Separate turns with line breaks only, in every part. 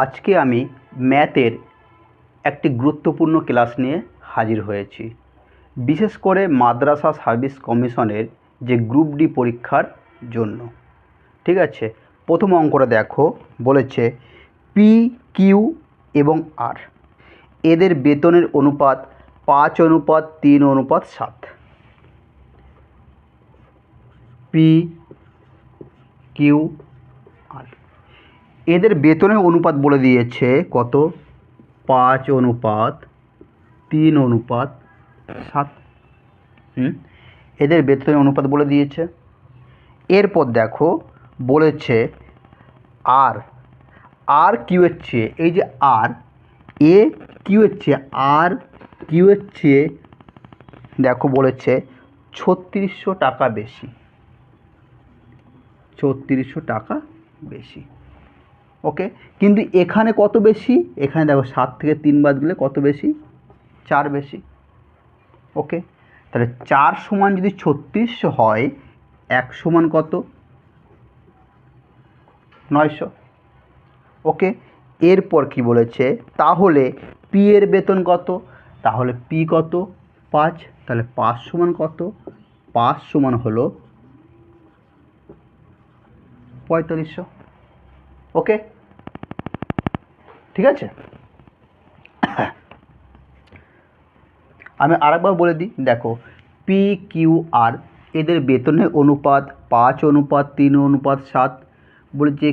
আজকে আমি ম্যাথের একটি গুরুত্বপূর্ণ ক্লাস নিয়ে হাজির হয়েছি। বিশেষ করে মাদ্রাসা সার্ভিস কমিশনের যে গ্রুপ ডি পরীক্ষার জন্য। ঠিক আছে, প্রথম অঙ্কটা দেখো, বলেছে পি, কিউ এবং আর এদের বেতনের অনুপাত 5:3:7। পি, কিউ, আর এদের বেতনের অনুপাত বলে দিয়েছে কত? 5:3:7। এদের বেতনের অনুপাত বলে দিয়েছে। এরপর দেখো বলেছে আর আর কিউয়ের চেয়ে, এই যে আর এ কিউয়ের চেয়ে, আর কিউয়ের চেয়ে দেখো বলেছে 3600 টাকা বেশি। 3600 টাকা বেশি। ওকে, কিন্তু এখানে কত বেশি? এখানে দেখো 7 থেকে 3 বাদ দিলে কত বেশি? 4 বেশি। ওকে, তাহলে 4 সমান যদি 3600 হয়, 1 সমান কত? 900। ওকে, এরপর কি বলেছে? তাহলে পি এর বেতন কত? তাহলে পি কত? 5। তাহলে 5 সমান কত? 5 সমান হলো 4500। ওকে, ঠিক আছে। আমি আরেকবার বলে দিই, দেখো পি, কিউ, আর এদের বেতনের অনুপাত 5:3:7। বলেছে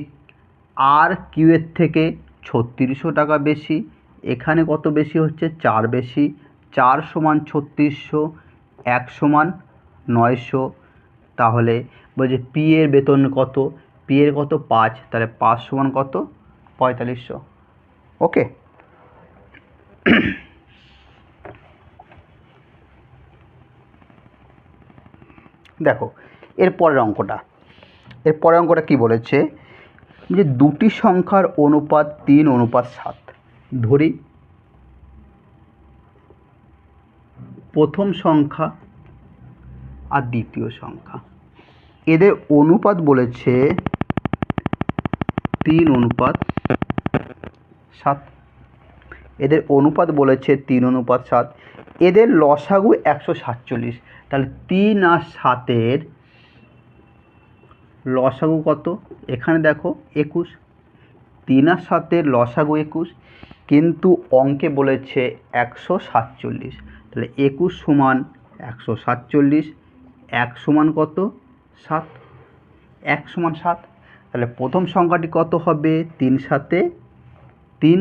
আর কিউ এর থেকে 3600 টাকা বেশি। এখানে কত বেশি হচ্ছে? 4 বেশি। 4 সমান 3600, 1 সমান 900। তাহলে বলছে পি এর বেতন কত? পি এর কত? 5। তাহলে 5 সমান কত? 4500। ওকে, দেখো এরপরের অঙ্কটা কি বলেছে? যে দুটি সংখ্যার অনুপাত 3:7। ধরি প্রথম সংখ্যা আর দ্বিতীয় সংখ্যা, এদের অনুপাত বলেছে 3:7। এদের অনুপাত বলেছে 3:7। এদের লসাগু 147। তাহলে 3 আর 7-এর লসাগু কত? এখানে দেখো 21। 3 আর 7-এর লসাগু 21, কিন্তু অঙ্কে বলেছে 147। তাহলে 21 সমান 147, 1 সমান কত? 7। 1 সমান 7। তাহলে প্রথম সংখ্যাটি কত হবে? 3 7-এ 3,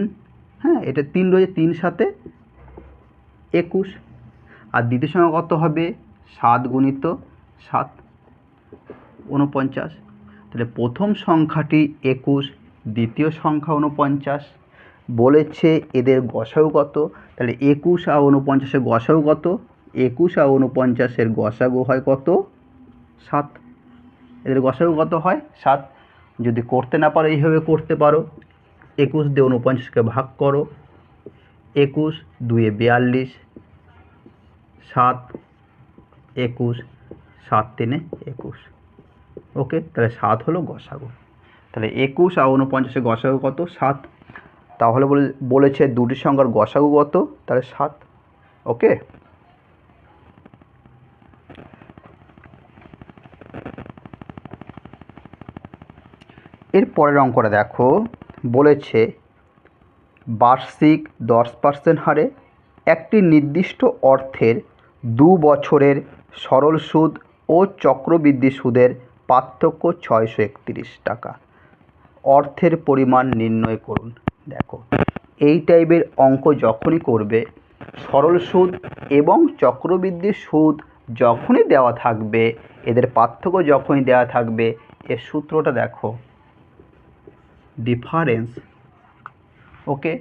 হ্যাঁ এটা 3 রয়েছে, 3 7-এ 21। আর দ্বিতীয় সংখ্যা কত হবে? 7 গুণিত 7, 49। তাহলে প্রথম সংখ্যাটি 21, দ্বিতীয় সংখ্যা 49। বলেছে এদের গসাগু কত? তাহলে 21 আর 49-এর গসাগু কত? 21 আর 49-এর গসাগু হয় কত? 7। এদের গসাগু কত হয়? 7। যদি করতে না পারো এইভাবে করতে পারো, 21 দিয়ে 49-কে ভাগ করো, 21 2-এ 42, 7 21, 7 3-এ 21। ওকে, তাহলে 7 হলো গসাগু। তাহলে 21 আর 49-এর গসাগু কত? 7। তাহলে বলেছে দুটি সংখ্যার গসাগু কত? তাহলে 7। ওকে, এর পরের অঙ্কটা দেখো, বলেছে বার্ষিক 10% হারে একটি নির্দিষ্ট অর্থের 2 বছরের সরল সুদ ও চক্রবৃদ্ধি সুদের পার্থক্য 631 টাকা। অর্থের পরিমাণ নির্ণয় করুন। দেখো এই টাইপের অঙ্ক যখনই করবে, সরল সুদ এবং চক্রবৃদ্ধি সুদ যখনই দেওয়া থাকবে, এদের পার্থক্য যখনই দেওয়া থাকবে, এর সূত্রটা দেখো, ডিফারেন্স, ওকে,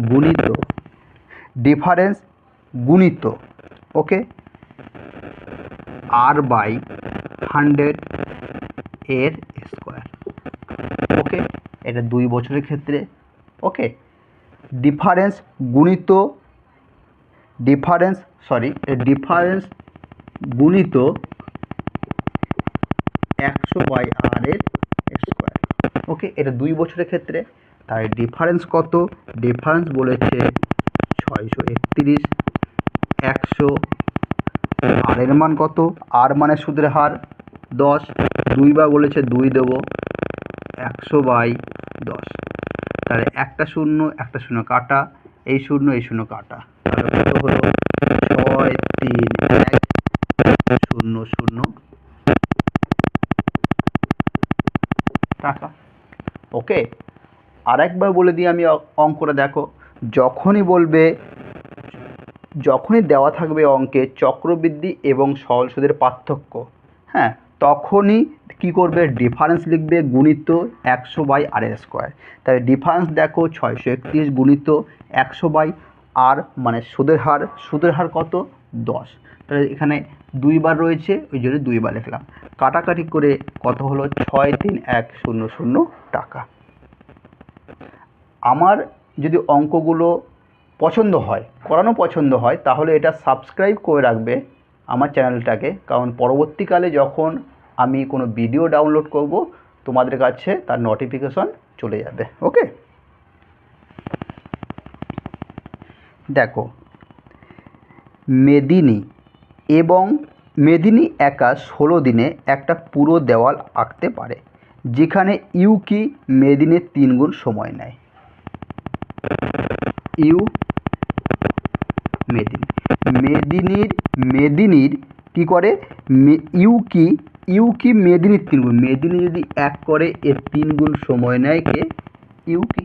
গুণিত, ডিফারেন্স গুণিত, ওকে, r/100 এর স্কোয়ার। ওকে, এটা 2 বছরের ক্ষেত্রে। ওকে, ডিফারেন্স গুণিত, ডিফারেন্স গুণিত 100/r এর স্কোয়ার। ওকে, এটা 2 বছরের ক্ষেত্রে। তাই ডিফারেন্স কত? ডিফারেন্স বলেছে 631, 100। আর এর মান কত? আর মানে সুদের হার 10, 2 বার বলেছে 2 দেবো, 100/10। তাহলে একটা শূন্য একটা শূন্য কাটা, এই শূন্য এই শূন্য কাটা, তাহলে কত হলো? 631,000 টাকা। ওকে, আরেকবার বলে দিই আমি অঙ্কটা দেখো। যখনই দেওয়া থাকবে অঙ্কে চক্রবৃদ্ধি এবং সরল সুদের পার্থক্য, হ্যাঁ, তখনই কি করবে? ডিফারেন্স লিখবে গুণিত 100/r²। তাই ডিফারেন্স দেখো 631 গুণিত 100/r মানে সুদের হার কত? 10। তাহলে এখানে 2 বার রয়েছে, ওই জন্য 2 বার লিখলাম। কাটাকাটি করে কত হলো? 631,000 টাকা। আমার যদি অঙ্কগুলো করানো পছন্দ হয় তাহলে এটা সাবস্ক্রাইব করে রাখবে আমার চ্যানেলটাকে, কারণ পরবর্তীকালে যখন আমি কোনো ভিডিও ডাউনলোড করব তোমাদের কাছে তার নোটিফিকেশন চলে যাবে। ওকে, দেখো মেদিনী একা 16 দিনে একটা পুরো দেওয়াল আঁকতে পারে, যেখানে ইউ কি মেদিনীর 3 গুণ সময় নেয়। মেদিনীর কি করে? ইউ কি মেদিনীর 3 গুণ। মেদিনী যদি 1 করে এর 3 গুণ সময় নেয় কে? ইউ কি।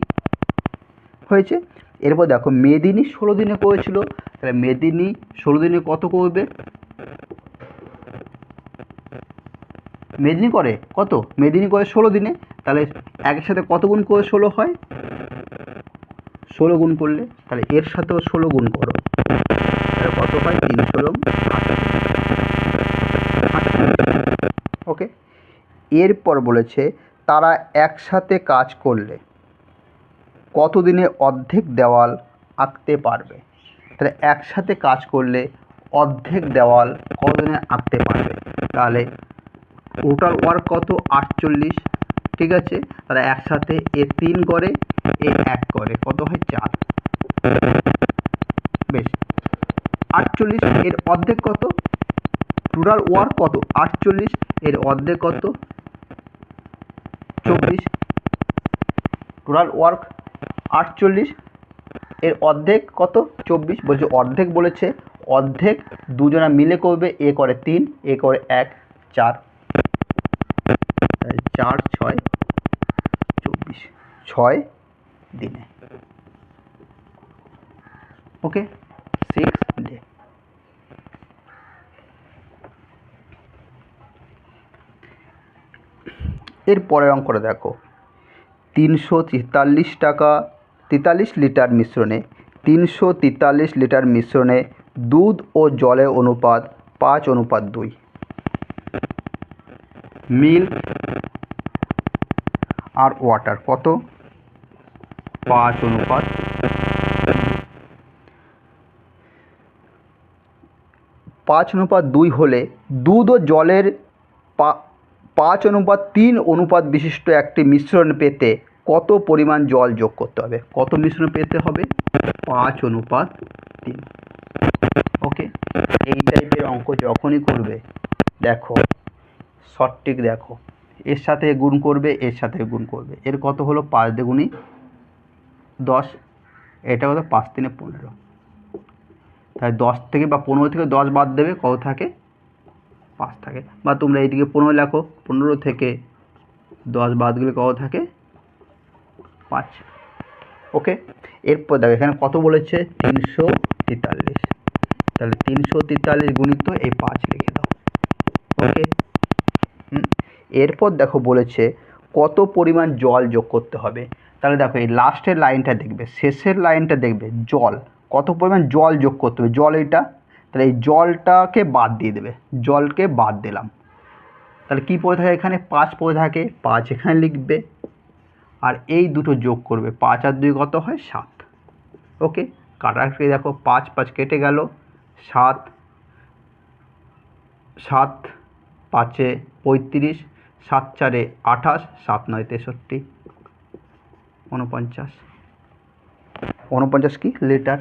হয়েছে। এরপর দেখো মেদিনী 16 দিনে করেছিল, তাহলে মেদিনী 16 দিনে কত করবে? মেদিনী করে কত? মেদিনী করে 16 দিনে, তাহলে একের সাথে কত গুণ করে 16 হয়? 16 গুণ করলে, তাহলে এর সাথেও 16 গুণ করো, তাহলে কত হয়? 316। ওকে, এরপর বলেছে তারা একসাথে কাজ করলে কত দিনে অর্ধেক দেওয়াল আঁকতে পারবে। তাহলে একসাথে কাজ করলে অর্ধেক দেওয়াল কত দিনে আঁকতে পারবে? তাহলে টোটাল ওয়ার্ক কত? 48। ঠিক আছে, তাহলে একসাথে এ 3 করে, এ 1 করে, কত হয়? 4। বেশ, 48 এর অর্ধেক কত? টোটাল ওয়ার্ক কত? 48 এর অর্ধেক কত? 24। টোটাল ওয়ার্ক 48 এর অর্ধেক কত? 24। বলছে অর্ধেক, বলেছে অর্ধেক দুজনা মিলে করবে, এ করে 3, এ করে 1, 4। 4, 6, 24, 6 দিনে। ওকে, 6 ডে। এর পরের অঙ্কটা দেখো। 343 টাকা 43 লিটার মিশ্রণে 343 লিটার মিশ্রণে দুধ ও জলের অনুপাত 5:2। মিল্ক আর ওয়াটার কত? 5:2। 5:2 হলে দুধ ও জলের 5:3 বিশিষ্ট একটি মিশ্রণ পেতে কত পরিমাণ জল যোগ করতে হবে? কত মিশ্রণ পেতে হবে? 5:3। ওকে, এই টাইপের অঙ্ক যখনই করবে দেখো সঠিক, দেখো এর সাথে গুণ করবে, এর সাথে গুণ করবে, এর কত হলো? 5 দুগুণে 10, এটা কত? 5 3 15। তাই 10 থেকে বা 15 থেকে 10 বাদ দেবে, কত থাকে? 5 থাকে। বা তোমরা এইদিকে 15 লেখো, 15 থেকে 10 বাদ গেলে কত থাকে? 5। ওকে, এরপর দেখো এখানে কত বলেছে? 343। তাহলে 343 গুণিত এই 5 লিখে দাও। ওকে, এরপর দেখো বলেছে কত পরিমাণ জল যোগ করতে হবে। তাহলে দেখো এই লাস্টের লাইনটা দেখবে, শেষের লাইনটা দেখবে, জল কত পরিমাণ জল যোগ করতে হবে, জল এইটা। তাহলে এই জলটাকে বাদ দিয়ে দেবে, জলকে বাদ দিলাম। তাহলে কী পড়ে থাকে এখানে? 5 পড়ে থাকে, 5 এখানে লিখবে, আর এই দুটো যোগ করবে, 5 আর 2 কত হয়? 7। ওকে, কাটাকাটি দেখো 5 5 কেটে গেল, 7 7 5 35, 7 4 28, 7 9 63। 49 49 কি লিটার।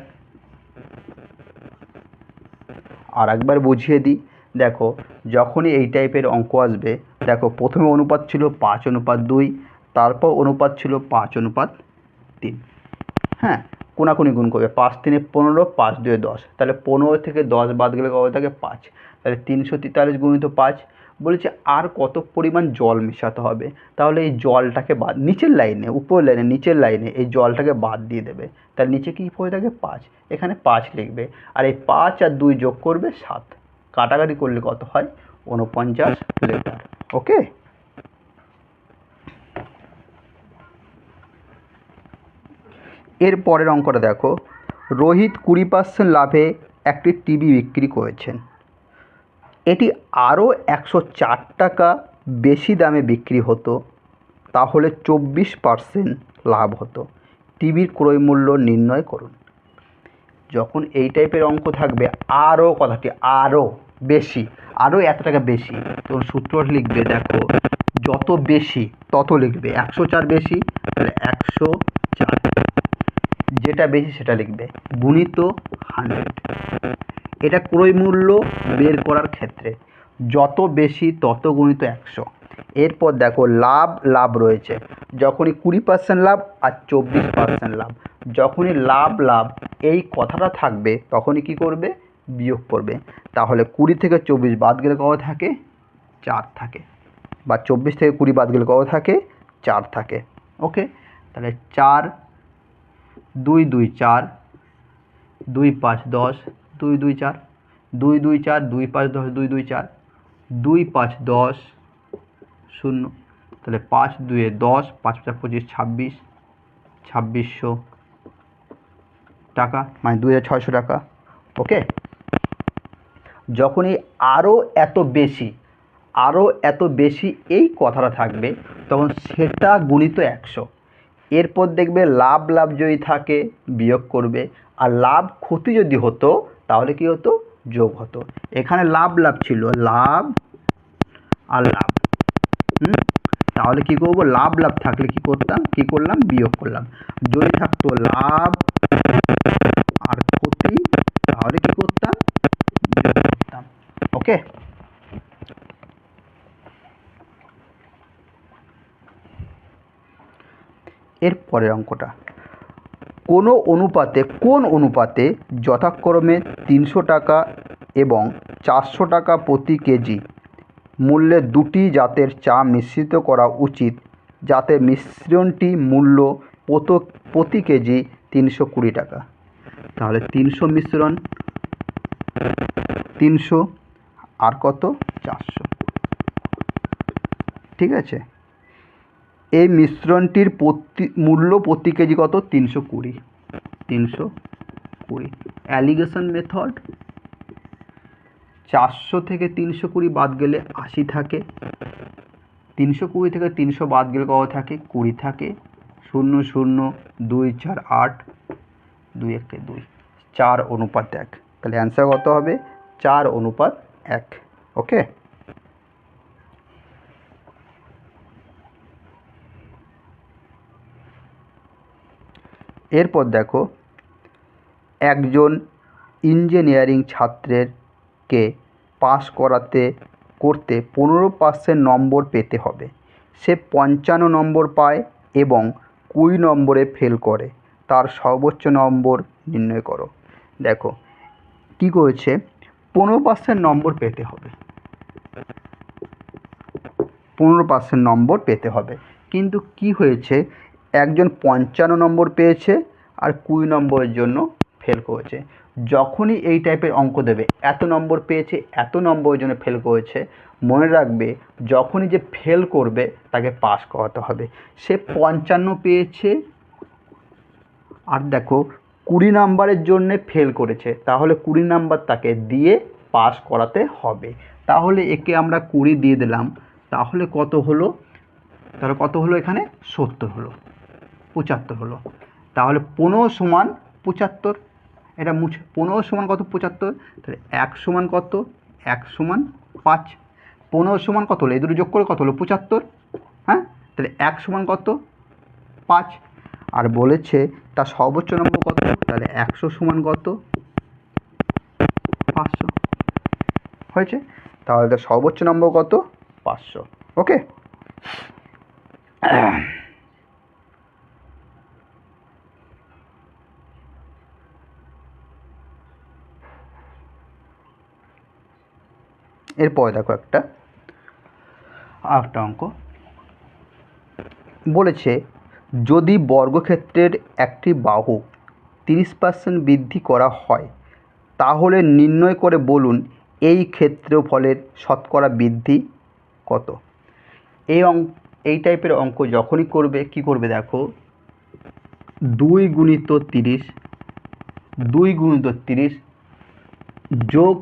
আর একবার বুঝিয়ে দিই, দেখো যখনই এই টাইপের অঙ্ক আসবে, দেখো প্রথমে অনুপাত ছিল 5:2, তারপর অনুপাত ছিল 5:3। হ্যাঁ, কোনাকুনি গুণ করবে, 5×3 15, 5×2 10, তাহলে 15 থেকে 10 বাদ গেলে কত থাকে 5, তাহলে 343 গুণিত 5। বলেছে আর কত পরিমাণ জল মেশাতে হবে, তাহলে এই জলটাকে বাদ, নিচের লাইনে উপর লাইনে নিচের লাইনে এই জলটাকে বাদ দিয়ে দেবে, তার নিচে কি পড়ে থাকে 5, এখানে 5 লিখবে, আর এই 5 আর 2 যোগ করবে 7, কাটাকাটি করলে কত হয় 49 লিটার। ওকে, এর পরের অঙ্কটা দেখো, রোহিত 20% লাভে একটি টিভি বিক্রি করেছেন, এটি আরও 104 টাকা বেশি দামে বিক্রি হতো, তাহলে 24% লাভ হতো, টিভির ক্রয় মূল্য নির্ণয় করুন। যখন এই টাইপের অঙ্ক থাকবে, আরও কথাটি আরও বেশি, আরও এত টাকা বেশি, তখন সূত্রটা লিখবে, দেখো যত বেশি তত লিখবে, 104 বেশি তাহলে 104, যেটা বেশি সেটা লিখবে, গুণিত 100। এটা ক্রয় মূল্য বের করার ক্ষেত্রে যত বেশি তত গুণিত 100। এরপর দেখো লাভ, লাভ রয়েছে, যখনই 20% লাভ আর 24% লাভ, যখনই লাভ লাভ এই কথাটা থাকবে তখনই কি করবে, বিয়োগ করবে, তাহলে 20 থেকে 24 বাদ গেলে কত থাকে 4 থাকে, বা 24 থেকে 20 বাদ গেলে কত থাকে 4 থাকে। ওকে, তাহলে 4 2 2 4, 2 5 10, 2 2 4, 2 2 4, 2 5 10, 2 2 4, 2 5 10 0, তাহলে 5 2 10, 5 5 25, 26, 2600 টাকা, মানে 2600 টাকা। ওকে, যখনই আরও এত বেশি, আরও এত বেশি এই কথাটা থাকবে তখন সেটা গুণিত 100। এরপর দেখবে লাভ লাভ যদি থাকে বিয়োগ করবে, আর লাভ ক্ষতি যদি হতো তাহলে কি হতো, যোগ হতো। এখানে লাভ লাভ ছিল, লাভ আর লাভ, তাহলে কি করব, লাভ লাভ থাকলে কি করতাম, কি করলাম, বিয়োগ করলাম। যদি থাকতো লাভ আর ক্ষতি তাহলে কি করতাম, বিয়োগ করতাম। ওকে, এর পরের অঙ্কটা, কোন অনুপাতে যথাক্রমে 300 টাকা এবং 400 টাকা প্রতি কেজি মূল্যে দুটি জাতের চা মিশ্রিত করা উচিত, যাতে মিশ্রণটি মূল্য প্রতি কেজি 320 টাকা। তাহলে 300 মিশ্রণ 300 আর কত 400, ঠিক আছে। এই মিশ্রণটির মূল্য প্রতি কেজি কত 320, 320 অ্যালিগেশন মেথড, 400 থেকে 320 বাদ গেলে 80 থাকে, 320 থেকে 300 বাদ গেলে কত থাকে 20 থাকে, 0 0 2 4 8, 2 1 2, 4:1, তাহলে অ্যান্সার কত হবে 4:1। ওকে, এরপর দেখো, একজন ইঞ্জিনিয়ারিং ছাত্রকে পাস করতে 15% নম্বর পেতে হবে, সে 55 নম্বর পায় এবং 20 নম্বরে ফেল করে, তার সর্বোচ্চ নম্বর নির্ণয় করো। দেখো কি করেছে, 15% নম্বর পেতে হবে, 15% নম্বর পেতে হবে, কিন্তু কি হয়েছে, একজন 55 নম্বর পেয়েছে আর 20 নম্বরের জন্য ফেল করেছে। যখনই এই টাইপের অঙ্ক দেবে, এত নম্বর পেয়েছে এত নম্বরের জন্য ফেল করেছে, মনে রাখবে যখনই যে ফেল করবে তাকে পাস করাতে হবে। সে 55 পেয়েছে আর দেখো 20 নাম্বারের জন্য ফেল করেছে, তাহলে 20 নাম্বার তাকে দিয়ে পাস করাতে হবে। তাহলে একে আমরা 20 দিয়ে দিলাম, তাহলে কত হলো, তাহলে কত হলো, এখানে 70 হলো, 75 হলো। তাহলে 15 সমান 75, এটা 15 সমান কত 75, তাহলে 1 সমান কত, 1 সমান 5, 15 সমান কত হলো, এই দুটো যোগ করে কত হলো 75, হ্যাঁ, তাহলে 1 সমান কত 5, আর বলেছে তার সর্বোচ্চ নম্বর কত, তাহলে 100 সমান কত, 500 হয়েছে। তাহলে তার সর্বোচ্চ নম্বর কত, 500। ওকে, এরপরে দেখো একটা অঙ্ক বলেছে, যদি বর্গক্ষেত্রের একটি বাহু 30% বৃদ্ধি করা হয় তাহলে নির্ণয় করে বলুন এই ক্ষেত্রফলের শতকরা বৃদ্ধি কত। এই টাইপের অঙ্ক যখনই করবে কি করবে দেখো, 2 গুণিত 30 যোগ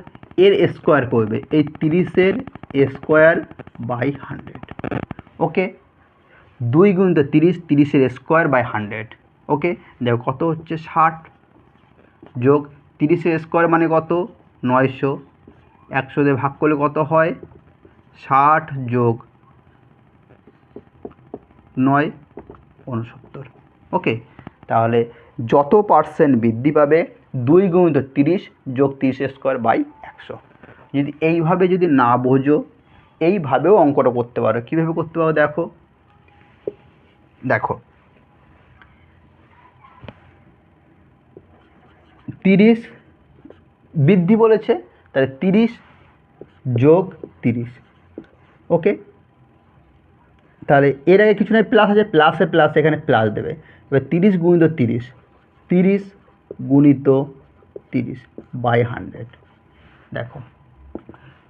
এর স্কোয়ার করবে, এই 30-এর স্কোয়ার বাই 100। ওকে, 2 গুণিত 30-এর স্কোয়ার বাই 100। ওকে, দেখো কত হচ্ছে 60 যোগ 30-এর স্কোয়ার মানে কত 900, 100 দিয়ে ভাগ করলে কত হয় 60 যোগ 9 69। ওকে, তাহলে যত পার্সেন্ট বৃদ্ধি পাবে 2 গুণিত 30 যোগ 30 স্কোয়ার বাই 100। যদি এইভাবে যদি না বোঝো এইভাবেও অঙ্কটা করতে পারো। কীভাবে করতে পারো দেখো, দেখো 30 বৃদ্ধি বলেছে, তাহলে 30 যোগ 30। ওকে, তাহলে এর আগে কিছু নয় প্লাস আছে, প্লাসে প্লাস এখানে প্লাস দেবে। এবার 30 গুণিত 30 গুণিত 30 বাই 100। দেখো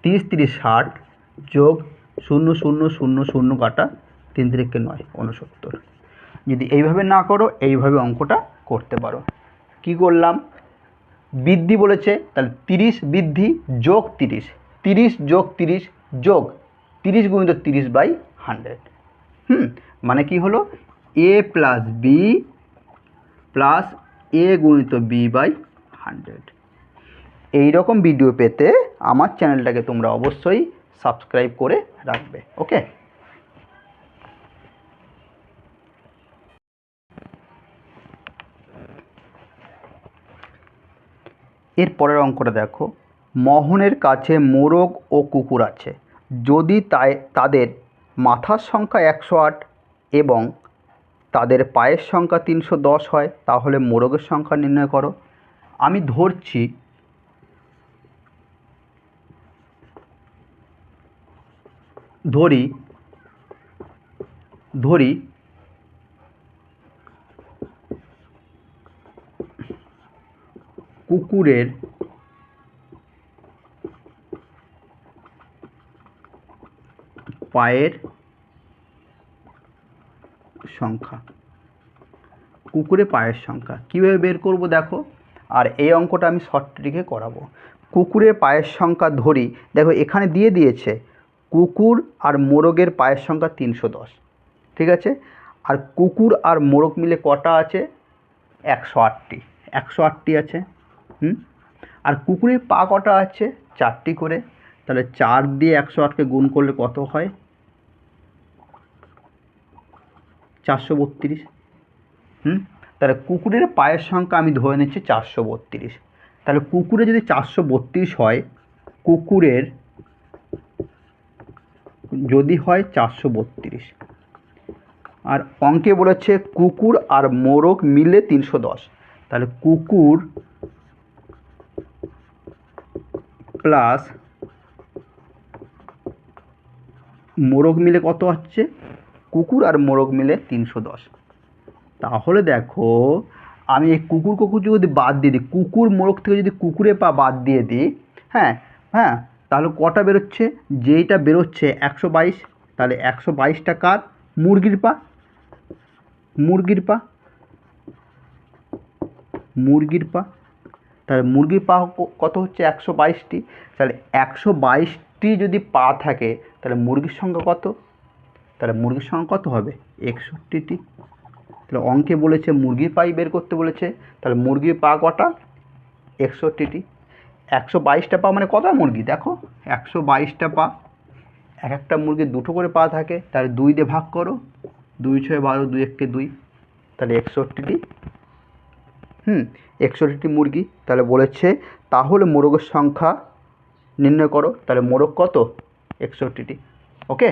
30 30 60 যোগ 0 0 0 0 কাটা 3 3 9 69। যদি এইভাবে না করো এইভাবে অঙ্কটা করতে পারো। কি করলাম, বৃদ্ধি বলেছে তাহলে 30 বৃদ্ধি যোগ 30 যোগ 30 যোগ 30 গুণিত 30 বাই 100। মানে কি হলো, a প্লাস বি প্লাস এ গুণিত বি বাই 100। এইরকম ভিডিও পেতে আমার চ্যানেলটাকে তোমরা অবশ্যই সাবস্ক্রাইব করে রাখবে। ওকে, এর পরের অঙ্কটা দেখো, মোহনের কাছে মোরগ ও কুকুর আছে, যদি তাদের মাথার সংখ্যা 108 এবং তাদের পায়ের সংখ্যা 310 হয় তাহলে মোরগের সংখ্যা নির্ণয় করো। আমি ধরি কুকুরের পায়ের সংখ্যা, কীভাবে বের করব দেখো, আর এই অঙ্কটা আমি শর্ট ট্রিকে করাবো। কুকুরের পায়ের সংখ্যা ধরি, দেখো এখানে দিয়ে দিয়েছে কুকুর আর মোরগের পায়ের সংখ্যা 310, ঠিক আছে। আর কুকুর আর মোরগ মিলে কটা আছে, 108টি আছে। আর কুকুরের পা কটা আছে, 4টি করে। তাহলে 4 দিয়ে 108কে গুণ করলে কত হয়, 432। তাহলে কুকুরের পায়ের সংখ্যা আমি ধরে নিচ্ছি 432। তাহলে কুকুরে যদি 432 হয়, কুকুরের যদি হয় 432, আর অঙ্কে বলেছে কুকুর আর মোরগ মিলে 310, তাহলে কুকুর প্লাস মোরগ মিলে কত হচ্ছে, কুকুর আর মোরগ মিলে 310। তাহলে দেখো আমি এই কুকুর যদি বাদ দিয়ে দিই, কুকুর মোরগ থেকে যদি কুকুরের পা বাদ দিয়ে দিই, হ্যাঁ তাহলে কটা বেরোচ্ছে, যেইটা বেরোচ্ছে 122। তাহলে 122টা কার, মুরগির পা। তাহলে মুরগির পা কত হচ্ছে 122টি। তাহলে 122টি যদি পা থাকে তাহলে মুরগির সংখ্যা কত, তাহলে মুরগির সংখ্যা কত হবে 61টি। তাহলে অঙ্কে বলেছে মুরগির পাই বের করতে বলেছে, তাহলে মুরগির পা কটা, 61টি। 122টা পা মানে কটা মুরগি, দেখো 122টা পা, এক একটা মুরগির 2টো করে পা থাকে, তাহলে 2 দিয়ে ভাগ করো, 2 6 12, 2 1 2। তাহলে 61টি 61টি মুরগি। তাহলে বলেছে তাহলে মোরগের সংখ্যা নির্ণয় করো। তাহলে মোরগ কত? 61টি। ওকে।